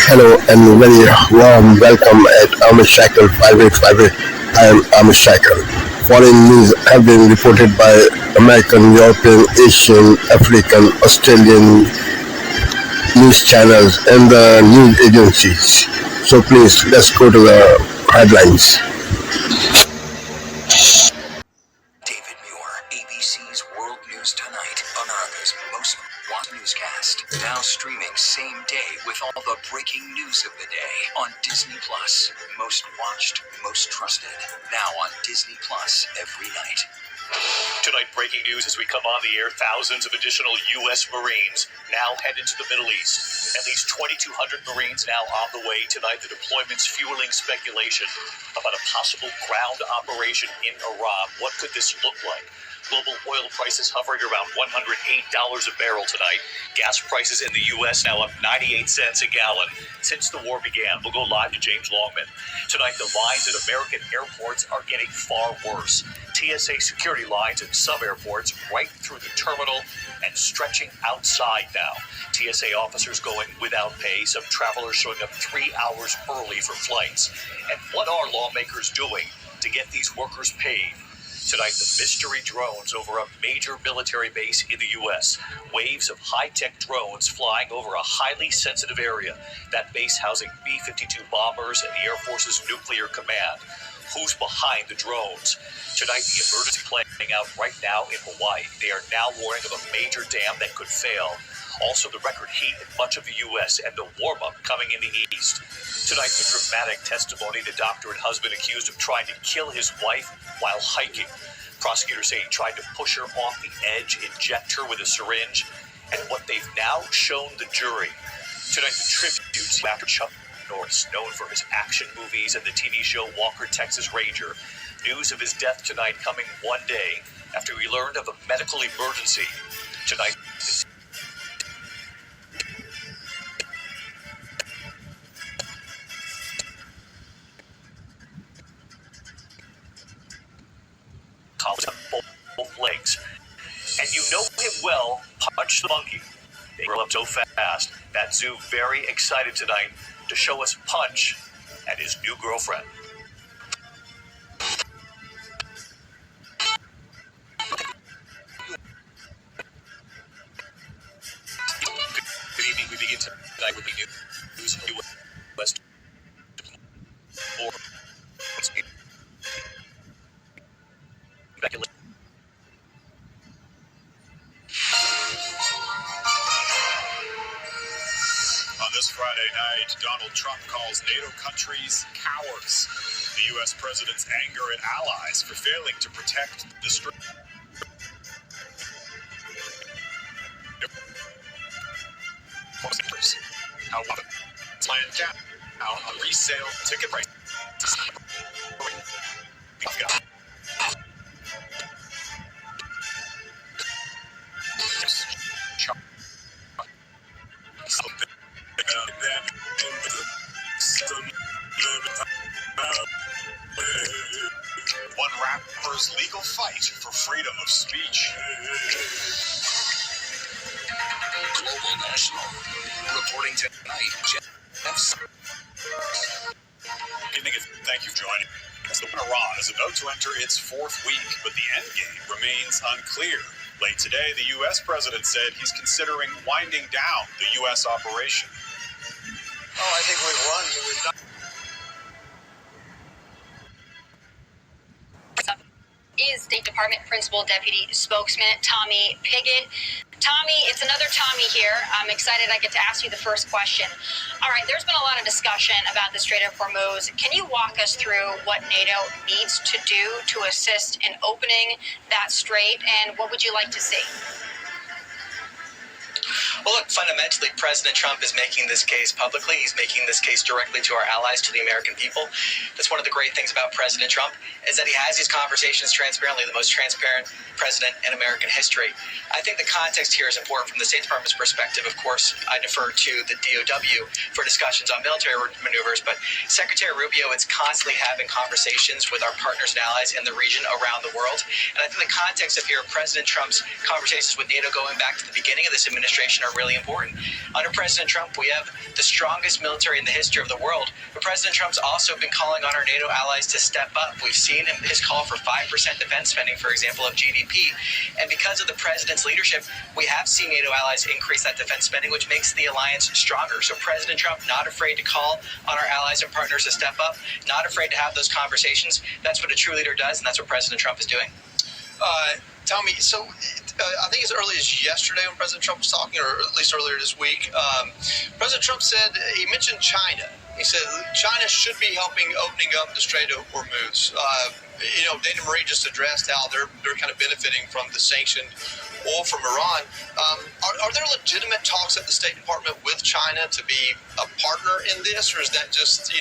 Hello and very warm welcome at Amish Cycle 5858. I am Amish Cycle. Foreign news have been reported by American, European, Asian, African, Australian news channels and the news agencies. So please let's go to the headlines. David Muir, ABC's World News Tonight, America's most watched newscast. Now streaming same day with all the breaking news of the day on Disney Plus. Most watched, most trusted. Now on Disney Plus every night. Tonight, breaking news as we come on the air, thousands of additional U.S. Marines now head into the Middle East. At least 2,200 Marines now on the way tonight. The deployment's fueling speculation about a possible ground operation in Iran. What could this look like? Global oil prices hovering around $108 a barrel tonight. Gas prices in the U.S. now up 98 cents a gallon since the war began. We'll go live to James Longman. Tonight, the lines at American airports are getting far worse. TSA security lines at some airports right through the terminal and stretching outside now. TSA officers going without pay. Some travelers showing up 3 hours early for flights. And what are lawmakers doing to get these workers paid? Tonight, the mystery drones over a major military base in the U.S. Waves of high-tech drones flying over a highly sensitive area. That base housing B-52 bombers and the Air Force's nuclear command. Who's behind the drones? Tonight, the emergency playing out right now in Hawaii. They are now warning of a major dam that could fail. Also, the record heat in much of the U.S. and the warm-up coming in the east. Tonight, the dramatic testimony, the doctor and husband accused of trying to kill his wife while hiking. Prosecutors say he tried to push her off the edge, inject her with a syringe, and what they've now shown the jury. Tonight, the tributes after Chuck Norris, known for his action movies and the TV show Walker, Texas Ranger. News of his death tonight coming one day after we learned of a medical emergency. Tonight, both legs. And you know him well, Punch the Monkey. They grow up so fast. That zoo very excited tonight to show us Punch and his new girlfriend. Good evening. We begin tonight with the news of the U.S. On this Friday night, Donald Trump calls NATO countries cowards. The U.S. president's anger at allies for failing to protect the street. How plan down on resale ticket prices. One rapper's legal fight for freedom of speech. Global National. Reporting tonight, Jeff. Thank you for joining us. Iran is about to enter its fourth week, but the end game remains unclear. Late today, the U.S. president said he's considering winding down the U.S. operation. I think we've won. We've done. Is State Department Principal Deputy Spokesman Tommy Pigott. Tommy, it's another Tommy here. I'm excited I get to ask you the first question. All right, there's been a lot of discussion about the Strait of Hormuz. Can you walk us through what NATO needs to do to assist in opening that strait, and what would you like to see? Well, look, fundamentally, President Trump is making this case publicly. He's making this case directly to our allies, to the American people. That's one of the great things about President Trump, is that he has these conversations transparently, the most transparent president in American history. I think the context here is important from the State Department's perspective. Of course, I defer to the DOW for discussions on military maneuvers, but Secretary Rubio is constantly having conversations with our partners and allies in the region around the world. And I think the context of here, President Trump's conversations with NATO going back to the beginning of this administration are really important. Under President Trump, we have the strongest military in the history of the world, but President Trump's also been calling on our NATO allies to step up. We've seen his call for 5% defense spending, for example, of GDP. And because of the president's leadership, we have seen NATO allies increase that defense spending, which makes the alliance stronger. So President Trump, not afraid to call on our allies and partners to step up, not afraid to have those conversations. That's what a true leader does, and that's what President Trump is doing. Tommy, so I think as early as yesterday when President Trump was talking, or at least earlier this week, President Trump said, he mentioned China. He said China should be helping opening up the Strait of Hormuz. Dana Marie just addressed how they're kind of benefiting from the sanctioned oil from Iran. Are there legitimate talks at the State Department with China to be a partner in this, or is that just,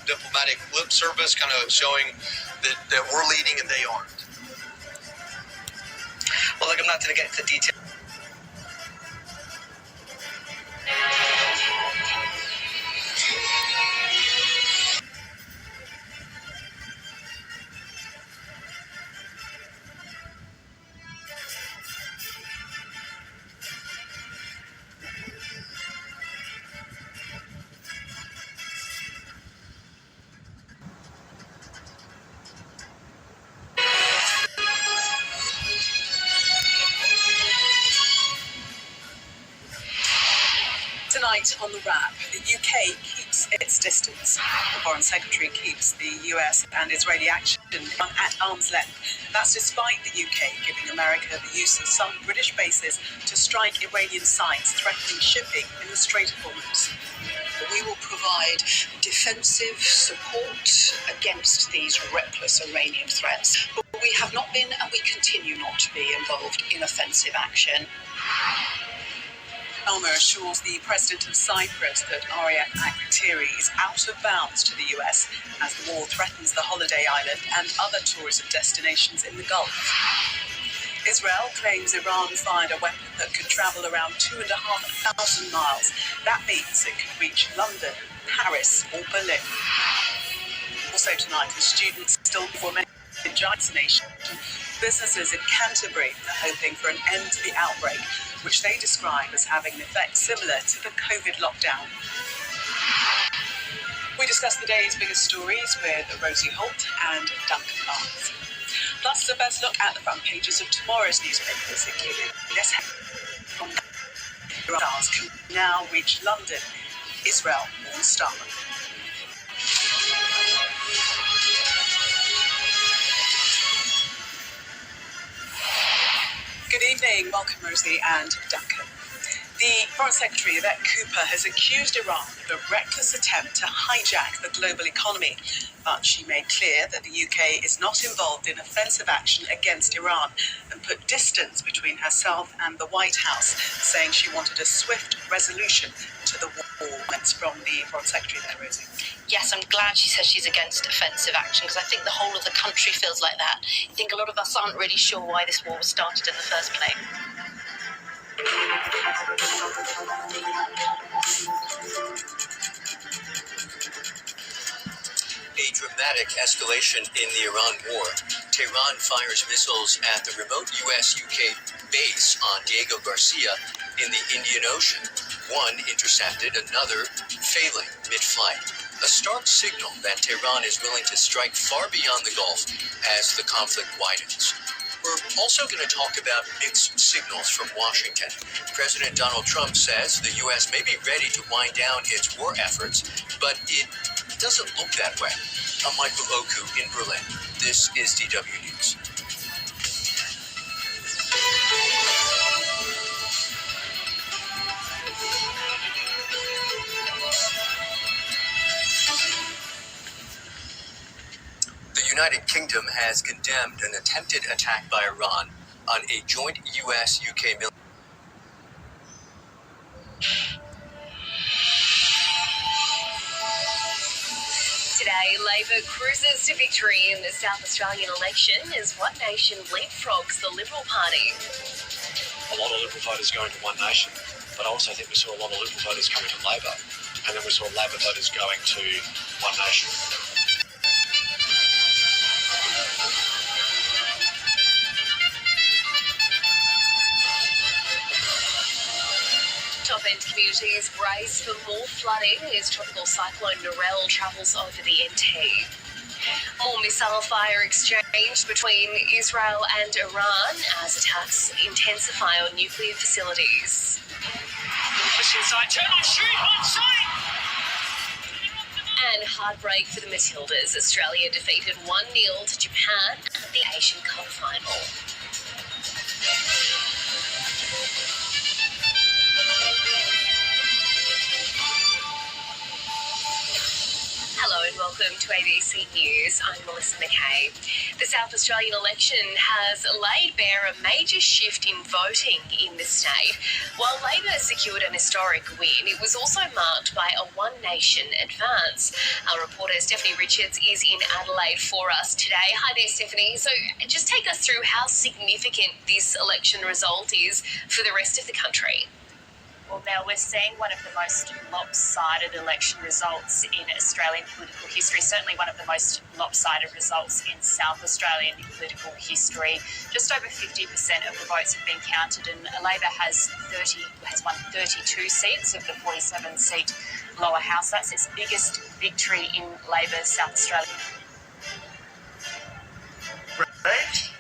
diplomatic lip service kind of showing that we're leading and they aren't? Well, look, I'm not going to get into detail. Tonight on The Wrap, the UK keeps its distance. The Foreign Secretary keeps the US and Israeli action at arm's length. That's despite the UK giving America the use of some British bases to strike Iranian sites threatening shipping in the Strait of Hormuz. We will provide defensive support against these reckless Iranian threats. But we have not been and we continue not to be involved in offensive action. Elmer assures the president of Cyprus that Ariet Akrotiri is out of bounds to the US as the war threatens the holiday island and other tourism destinations in the Gulf. Israel claims Iran fired a weapon that could travel around 2,500 miles. That means it could reach London, Paris or Berlin. Also tonight, as students still before vaccination, businesses in Canterbury are hoping for an end to the outbreak, which they describe as having an effect similar to the COVID lockdown. We discuss the day's biggest stories with Rosie Holt and Duncan Barnes. Plus, the best look at the front pages of tomorrow's newspapers, including this from stars can now reach London. Israel warns Starmer. Good evening. Welcome, Rosie and Duncan. The Foreign Secretary, Yvette Cooper, has accused Iran of a reckless attempt to hijack the global economy, but she made clear that the UK is not involved in offensive action against Iran and put distance between herself and the White House, saying she wanted a swift resolution to the war. That's from the Foreign Secretary there, Rosie. Yes, I'm glad she says she's against offensive action, because I think the whole of the country feels like that. I think a lot of us aren't really sure why this war was started in the first place. A dramatic escalation in the Iran war. Tehran fires missiles at the remote U.S.-UK base on Diego Garcia in the Indian Ocean. One intercepted, another failing mid-flight. A stark signal that Tehran is willing to strike far beyond the Gulf as the conflict widens. We're also going to talk about mixed signals from Washington. President Donald Trump says the U.S. may be ready to wind down its war efforts, but it doesn't look that way. I'm Michael Oku in Berlin. This is DW News. The United Kingdom has condemned an attempted attack by Iran on a joint U.S.-UK military. Today, Labor cruises to victory in the South Australian election as One Nation leapfrogs the Liberal Party. A lot of Liberal voters going to One Nation, but I also think we saw a lot of Liberal voters coming to Labor, and then we saw Labor voters going to One Nation. Top-end communities brace for more flooding as tropical cyclone Narelle travels over the NT. More missile fire exchanged between Israel and Iran as attacks intensify on nuclear facilities. Push inside, turn on, shoot, on sight! And heartbreak for the Matildas. Australia defeated 1-0 to Japan at the Asian Cup final. Hello and welcome to ABC News. I'm Melissa McKay. The South Australian election has laid bare a major shift in voting in the state. While Labor secured an historic win, it was also marked by a One Nation advance. Our reporter Stephanie Richards is in Adelaide for us today. Hi there, Stephanie. So just take us through how significant this election result is for the rest of the country. Well, Mel, we're seeing one of the most lopsided election results in Australian political history, certainly one of the most lopsided results in South Australian political history. Just over 50% of the votes have been counted, and Labor has won 32 seats of the 47-seat lower house. That's its biggest victory in Labor's South Australia. Right?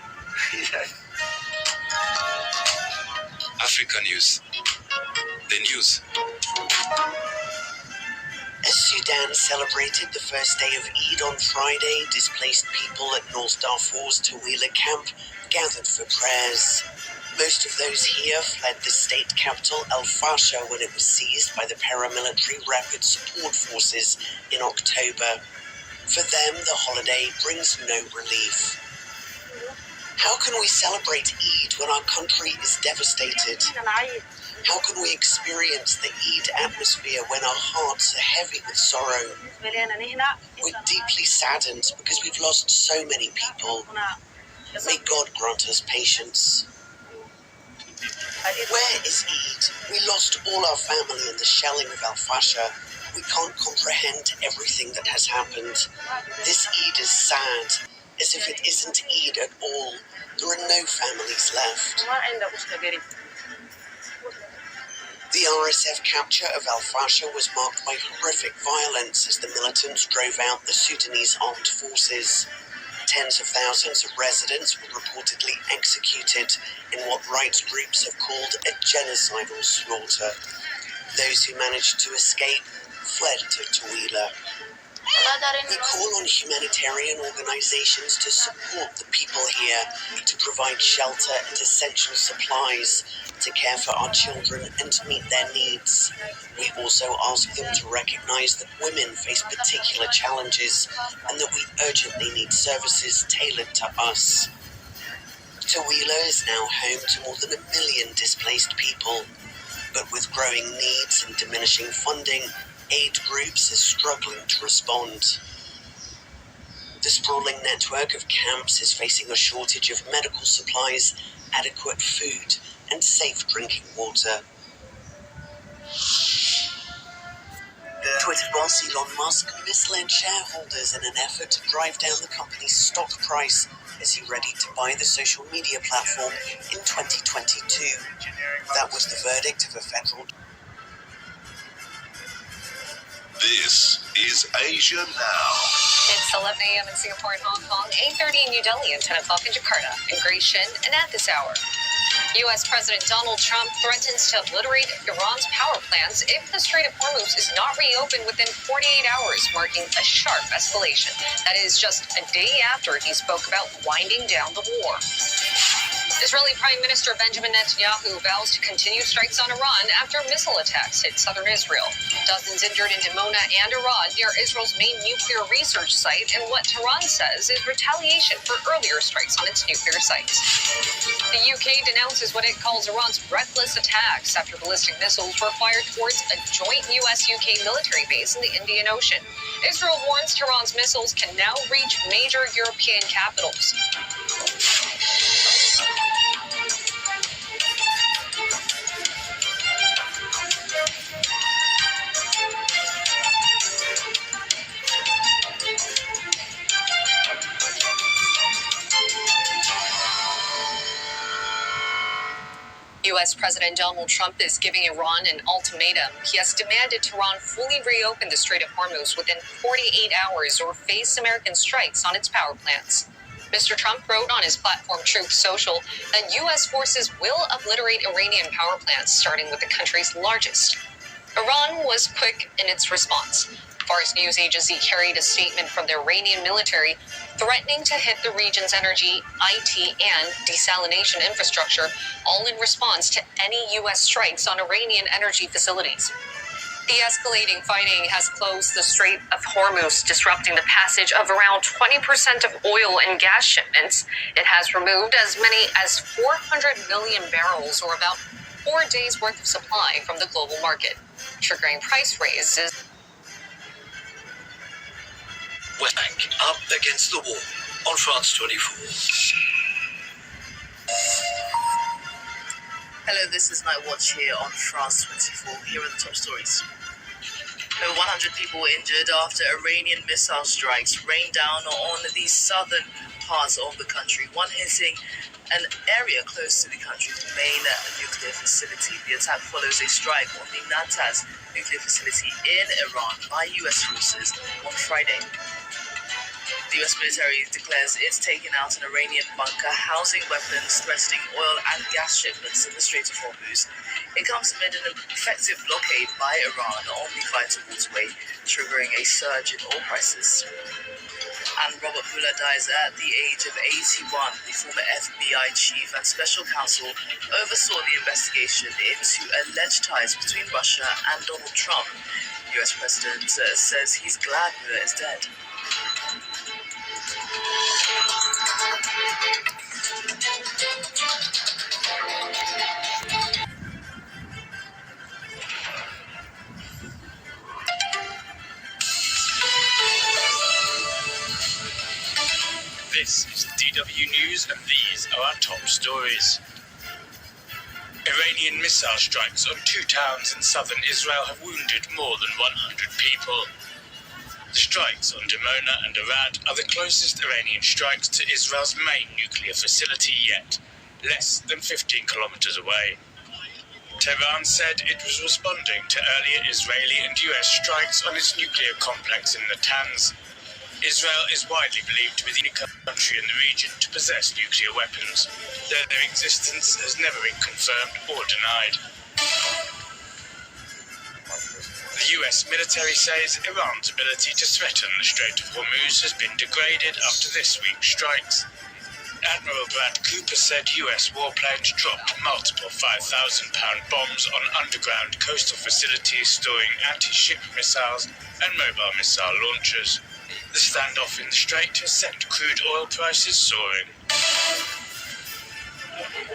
Africa News. The news. As Sudan celebrated the first day of Eid on Friday, displaced people at North Darfur's Tawila camp gathered for prayers. Most of those here fled the state capital El Fasher when it was seized by the paramilitary Rapid Support Forces in October. For them, the holiday brings no relief. How can we celebrate Eid when our country is devastated? How can we experience the Eid atmosphere when our hearts are heavy with sorrow? We're deeply saddened because we've lost so many people. May God grant us patience. Where is Eid? We lost all our family in the shelling of Al Fasher. We can't comprehend everything that has happened. This Eid is sad, as if it isn't Eid at all. There are no families left. The RSF capture of Al Fasher was marked by horrific violence as the militants drove out the Sudanese armed forces. Tens of thousands of residents were reportedly executed in what rights groups have called a genocidal slaughter. Those who managed to escape fled to Tawila. We call on humanitarian organizations to support the people here, to provide shelter and essential supplies, to care for our children and to meet their needs. We also ask them to recognize that women face particular challenges and that we urgently need services tailored to us. Tawila is now home to more than 1 million displaced people, but with growing needs and diminishing funding, aid groups are struggling to respond. The sprawling network of camps is facing a shortage of medical supplies, adequate food, and safe drinking water. Twitter boss Elon Musk misled shareholders in an effort to drive down the company's stock price as he readied to buy the social media platform in 2022. That was the verdict of a federal... This is Asia Now. It's 11 a.m. in Singapore and Hong Kong, 8:30 in New Delhi, and 10 o'clock in Jakarta. I'm Grace Shin, and at this hour, U.S. President Donald Trump threatens to obliterate Iran's power plants if the Strait of Hormuz is not reopened within 48 hours, marking a sharp escalation. That is just a day after he spoke about winding down the war. Israeli Prime Minister Benjamin Netanyahu vows to continue strikes on Iran after missile attacks hit southern Israel. Dozens injured in Dimona and Iran near Israel's main nuclear research site in what Tehran says is retaliation for earlier strikes on its nuclear sites. The UK denounces what it calls Iran's reckless attacks after ballistic missiles were fired towards a joint US-UK military base in the Indian Ocean. Israel warns Tehran's missiles can now reach major European capitals. U.S. President Donald Trump is giving Iran an ultimatum. He has demanded Tehran fully reopen the Strait of Hormuz within 48 hours or face American strikes on its power plants. Mr. Trump wrote on his platform Truth Social that U.S. forces will obliterate Iranian power plants, starting with the country's largest. Iran was quick in its response. Fars news agency carried a statement from the Iranian military threatening to hit the region's energy, IT, and desalination infrastructure, all in response to any U.S. strikes on Iranian energy facilities. The escalating fighting has closed the Strait of Hormuz, disrupting the passage of around 20% of oil and gas shipments. It has removed as many as 400 million barrels, or about 4 days' worth of supply, from the global market, triggering price raises. West Bank up against the wall on France 24. Hello, this is Night Watch here on France 24. Here are the top stories. Over 100 people were injured after Iranian missile strikes rained down on the southern parts of the country, one hitting an area close to the country's main nuclear facility. The attack follows a strike on the Natanz nuclear facility in Iran by U.S. forces on Friday. The U.S. military declares it's taken out an Iranian bunker housing weapons threatening oil and gas shipments in the Strait of Hormuz. It comes amid an effective blockade by Iran on the vital waterway, triggering a surge in oil prices. And Robert Mueller dies at the age of 81. The former FBI chief and special counsel oversaw the investigation into alleged ties between Russia and Donald Trump. The U.S. president says he's glad Mueller is dead. This is DW News, and these are our top stories. Iranian missile strikes on 2 towns in southern Israel have wounded more than 100 people. The strikes on Dimona and Arad are the closest Iranian strikes to Israel's main nuclear facility yet, less than 15 kilometers away. Tehran said it was responding to earlier Israeli and US strikes on its nuclear complex in Natanz. Israel is widely believed to be the only country in the region to possess nuclear weapons, though their existence has never been confirmed or denied. The US military says Iran's ability to threaten the Strait of Hormuz has been degraded after this week's strikes. Admiral Brad Cooper said US warplanes dropped multiple 5,000-pound bombs on underground coastal facilities storing anti-ship missiles and mobile missile launchers. The standoff in the strait has sent crude oil prices soaring.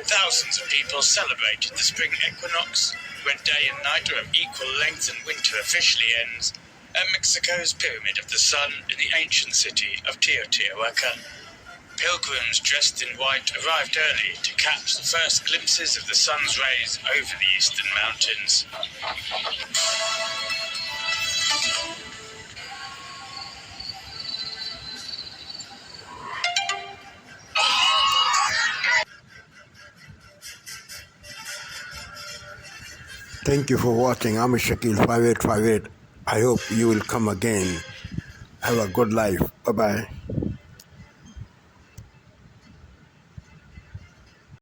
Thousands of people celebrated the spring equinox, when day and night are of equal length and winter officially ends, at Mexico's Pyramid of the Sun in the ancient city of Teotihuacan. Pilgrims dressed in white arrived early to catch the first glimpses of the sun's rays over the eastern mountains. Thank you for watching. I'm Shakil 5858. I hope you will come again. Have a good life. Bye-bye.